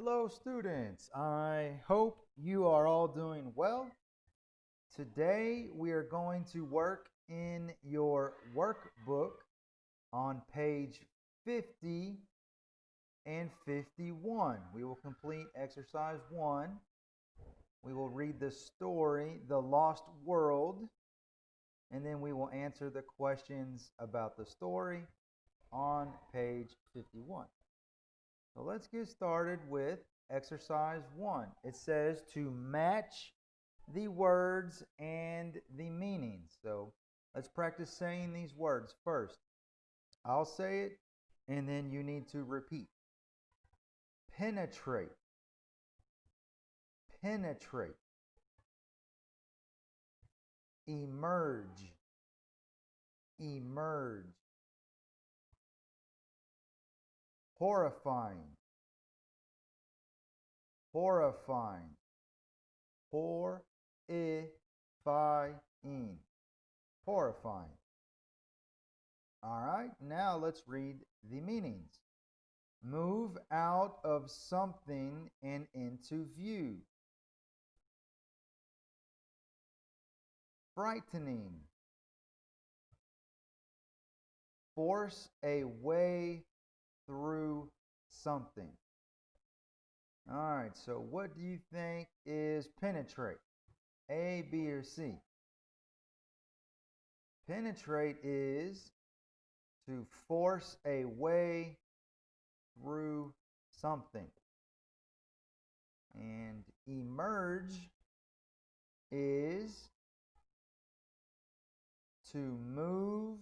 Hello, students. I hope you are all doing well. Today, we are going to work in your workbook on page 50 and 51. We will complete exercise 1. We will read the story, The Lost World, and then we will answer the questions about the story on page 51. So let's get started with exercise 1. It says to match the words and the meanings. So let's practice saying these words first. I'll say it, and then you need to repeat. Penetrate, penetrate. Emerge, emerge. Horrifying, horrifying. Horrifying, horrifying. All right, now let's read the meanings. Move out of something and into view. Frightening. Force a way through something. All right, so what do you think is penetrate? A, B, or C? Penetrate is to force a way through something. And emerge is to move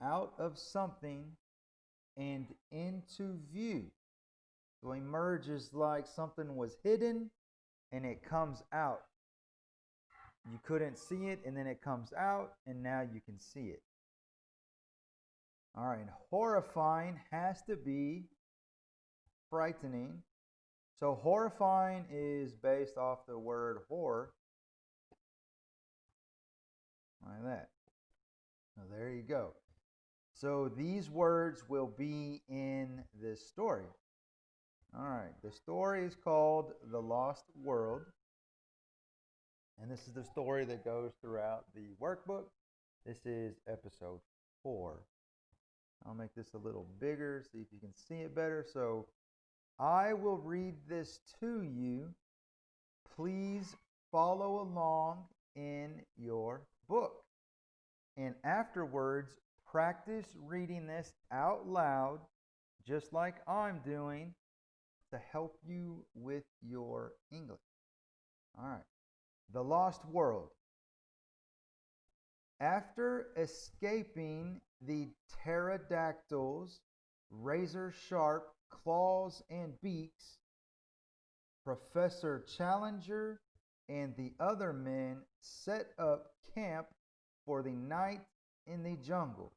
out of something and into view. So emerge is like something was hidden and it comes out. You couldn't see it and then it comes out and now you can see it. All right, horrifying has to be frightening. So horrifying is based off the word horror. Like that. So there you go. So these words will be in this story. All right, the story is called The Lost World. And this is the story that goes throughout the workbook. This is episode 4. I'll make this a little bigger, see if you can see it better. So I will read this to you. Please follow along in your book. And afterwards, practice reading this out loud, just like I'm doing, to help you with your English. All right. The Lost World. After escaping the pterodactyls' razor-sharp claws and beaks, Professor Challenger and the other men set up camp for the night in the jungle.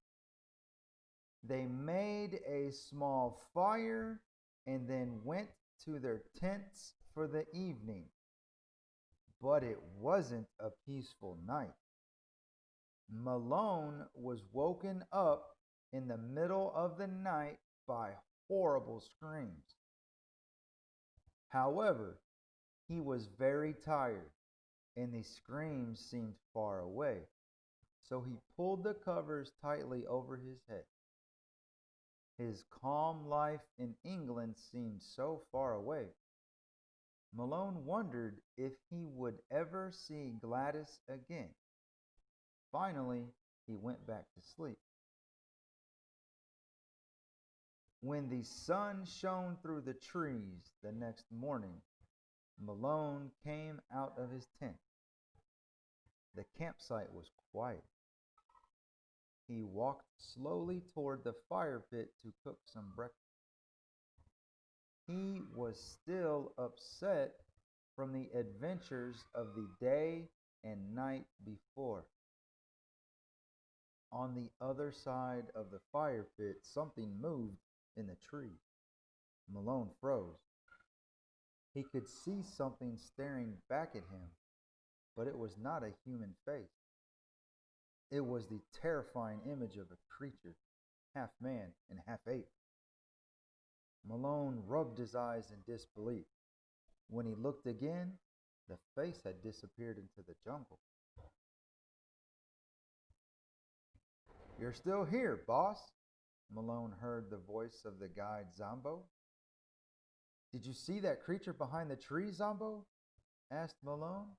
They made a small fire and then went to their tents for the evening. But it wasn't a peaceful night. Malone was woken up in the middle of the night by horrible screams. However, he was very tired, and the screams seemed far away, so he pulled the covers tightly over his head. His calm life in England seemed so far away. Malone wondered if he would ever see Gladys again. Finally, he went back to sleep. When the sun shone through the trees the next morning, Malone came out of his tent. The campsite was quiet. He walked slowly toward the fire pit to cook some breakfast. He was still upset from the adventures of the day and night before. On the other side of the fire pit, something moved in the tree. Malone froze. He could see something staring back at him, but it was not a human face. It was the terrifying image of a creature, half man and half ape. Malone rubbed his eyes in disbelief. When he looked again, the face had disappeared into the jungle. "You're still here, boss," Malone heard the voice of the guide Zombo. "Did you see that creature behind the tree, Zombo?" asked Malone.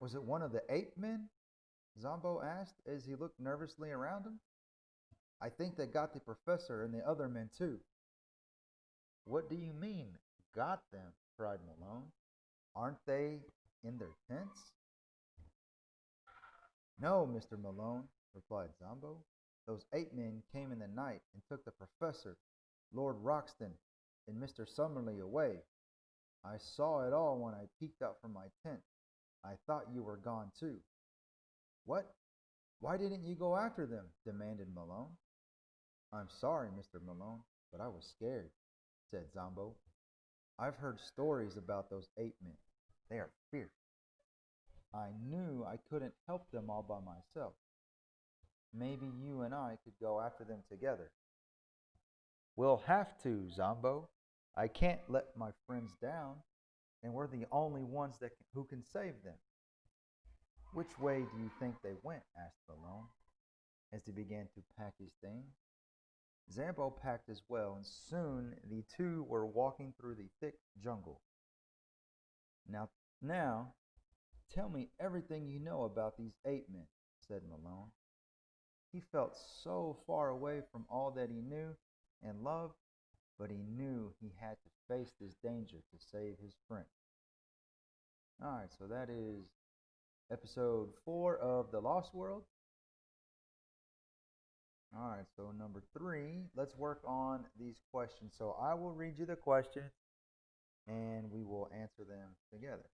"Was it one of the ape men?" Zombo asked as he looked nervously around him. "I think they got the professor and the other men too." "What do you mean, got them?" cried Malone. "Aren't they in their tents?" "No, Mr. Malone," replied Zombo. "Those ape men came in the night and took the professor, Lord Roxton, and Mr. Summerlee away. I saw it all when I peeked out from my tent. I thought you were gone too." "What? Why didn't you go after them?" demanded Malone. "I'm sorry, Mr. Malone, but I was scared," said Zombo. "I've heard stories about those ape men. They are fierce. I knew I couldn't help them all by myself. Maybe you and I could go after them together." "We'll have to, Zombo. I can't let my friends down, and we're the only ones who can save them." "Which way do you think they went?" asked Malone, as he began to pack his things. Zambo packed as well, and soon the two were walking through the thick jungle. Now, tell me everything you know about these ape men," said Malone. He felt so far away from all that he knew and loved, but he knew he had to face this danger to save his friend. All right, so that is episode 4 of The Lost World. All right, so number 3, let's work on these questions. So I will read you the questions and we will answer them together.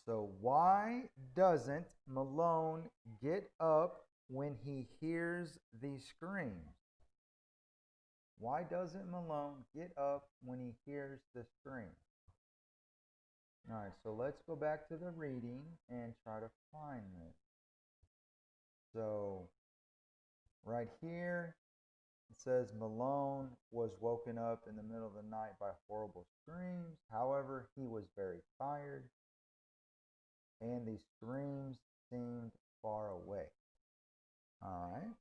So why doesn't Malone get up when he hears these screams? Why doesn't Malone get up when he hears the scream? All right, so let's go back to the reading and try to find this. So right here, it says Malone was woken up in the middle of the night by horrible screams. However, he was very tired, and the screams seemed far away. All right.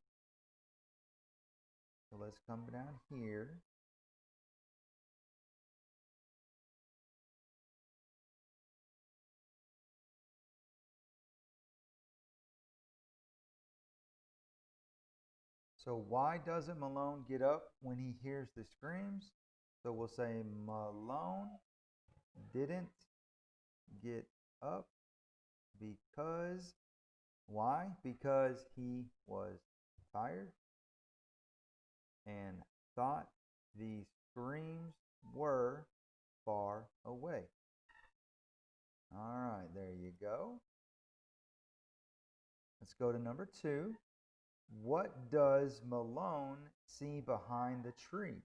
So let's come down here. So why doesn't Malone get up when he hears the screams? So we'll say Malone didn't get up because, why? Because he was tired and thought the screams were far away. All right, there you go. Let's go to number 2. What does Malone see behind the tree?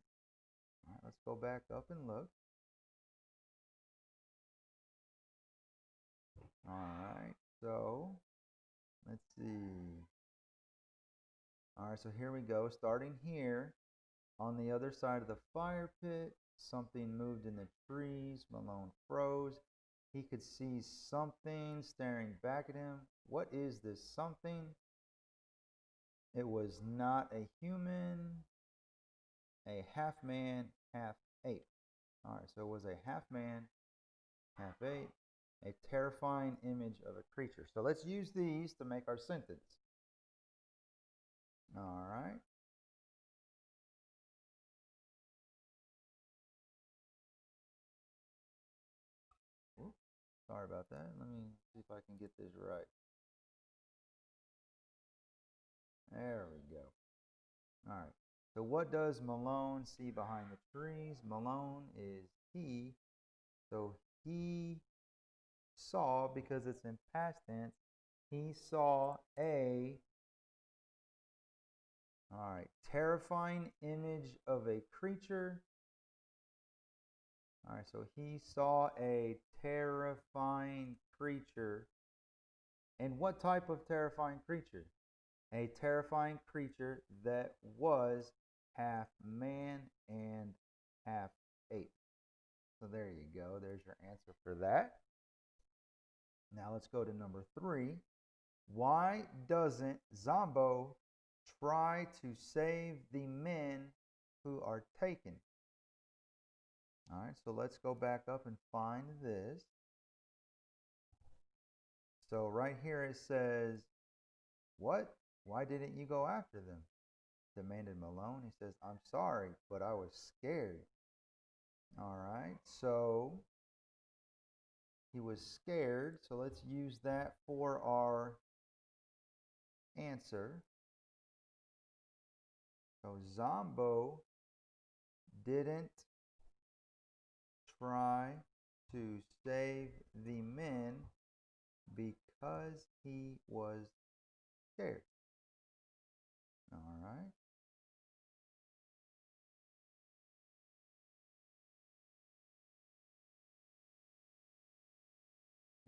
All right, let's go back up and look. All right, so let's see. All right, so here we go. Starting here, on the other side of the fire pit, something moved in the trees. Malone froze. He could see something staring back at him. What is this something? It was not a human, a half man, half ape. All right, so it was a half man, half ape, a terrifying image of a creature. So let's use these to make our sentence. All right. Oops, sorry about that. Let me see if I can get this right. There we go. All right. So what does Malone see behind the trees? Malone is he. So he saw, because it's in past tense, he saw a, all right, terrifying image of a creature. All right, so he saw a terrifying creature. And what type of terrifying creature? A terrifying creature that was half man and half ape. So there you go. There's your answer for that. Now let's go to number 3. Why doesn't Zombo try to save the men who are taken? All right, so let's go back up and find this. So right here it says, what? Why didn't you go after them? Demanded Malone. He says, I'm sorry, but I was scared. All right, so he was scared. So let's use that for our answer. So Zombo didn't try to save the men because he was scared. All right.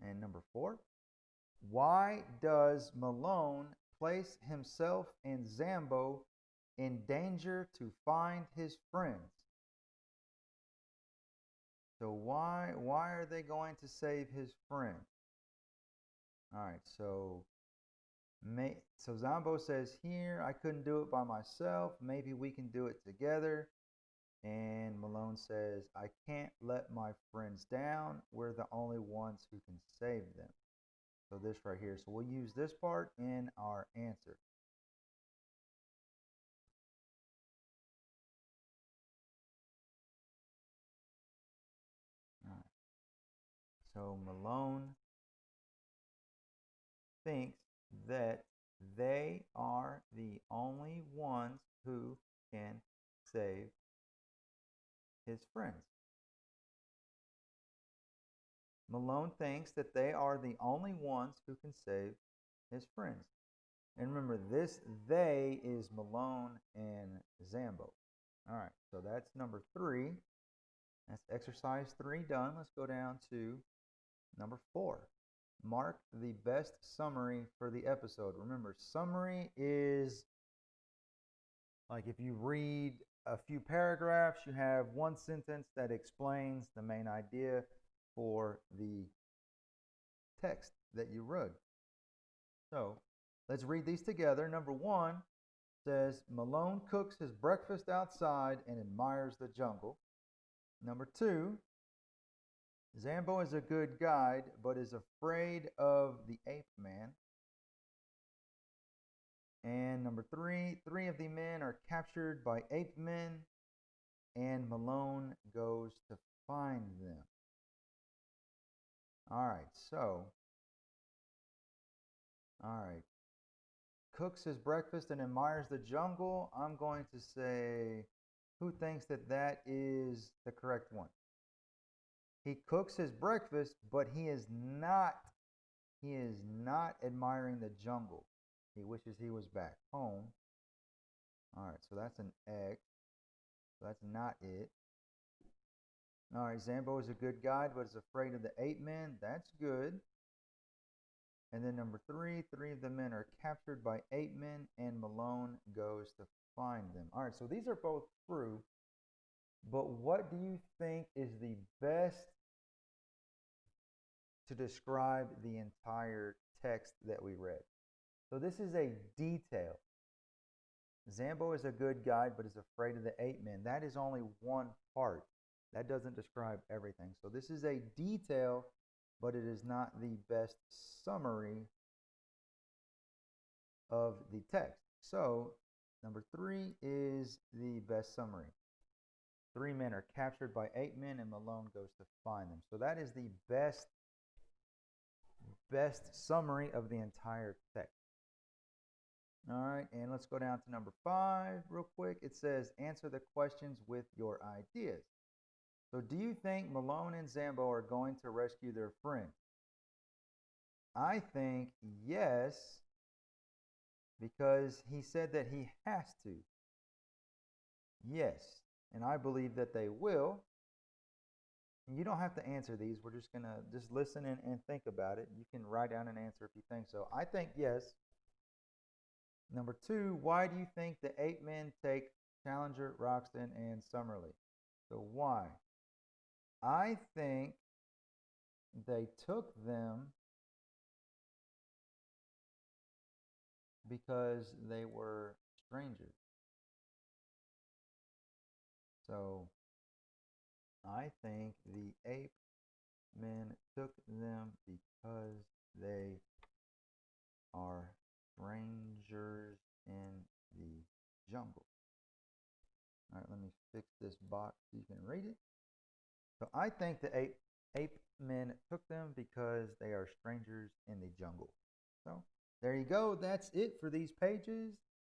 And number 4, why does Malone place himself and Zambo in danger to find his friends? So why are they going to save his friend? All right, so Zambo says here, I couldn't do it by myself. Maybe we can do it together. And Malone says, I can't let my friends down. We're the only ones who can save them. So this right here. So we'll use this part in our answer. All right. So Malone thinks that they are the only ones who can save his friends. Malone thinks that they are the only ones who can save his friends. And remember, this they is Malone and Zambo. All right, so that's number 3. That's exercise 3 done. Let's go down to number 4. Mark the best summary for the episode. Remember, summary is like if you read a few paragraphs, you have one sentence that explains the main idea for the text that you read. So let's read these together. Number 1 says, Malone cooks his breakfast outside and admires the jungle. Number 2, Zambo is a good guide, but is afraid of the ape man. And number 3, 3 of the men are captured by ape men, and Malone goes to find them. All right. Cooks his breakfast and admires the jungle. I'm going to say, who thinks that that is the correct one? He cooks his breakfast, but he is not admiring the jungle. He wishes he was back home. All right, so that's an X. So that's not it. All right, Zambo is a good guide, but is afraid of the ape men. That's good. And then number 3, 3 of the men are captured by ape men, and Malone goes to find them. All right, so these are both true. But what do you think is the best to describe the entire text that we read? So this is a detail. Zambo is a good guide, but is afraid of the ape men. That is only one part. That doesn't describe everything. So this is a detail, but it is not the best summary of the text. So number 3 is the best summary. 3 men are captured by 8 men, and Malone goes to find them. So that is the best summary of the entire text. All right, and let's go down to number 5 real quick. It says, answer the questions with your ideas. So do you think Malone and Zambo are going to rescue their friend? I think yes, because he said that he has to. Yes, and I believe that they will. You don't have to answer these. We're just going to just listen and think about it. You can write down an answer if you think so. I think yes. Number 2, why do you think the 8 men take Challenger, Roxton, and Summerlee. So why? I think they took them because they were strangers. So I think the ape men took them because they are strangers in the jungle. All right, let me fix this box so you can read it. So I think the ape men took them because they are strangers in the jungle. So there you go. That's it for these pages.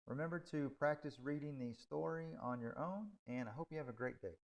Remember to practice reading the story on your own, and I hope you have a great day.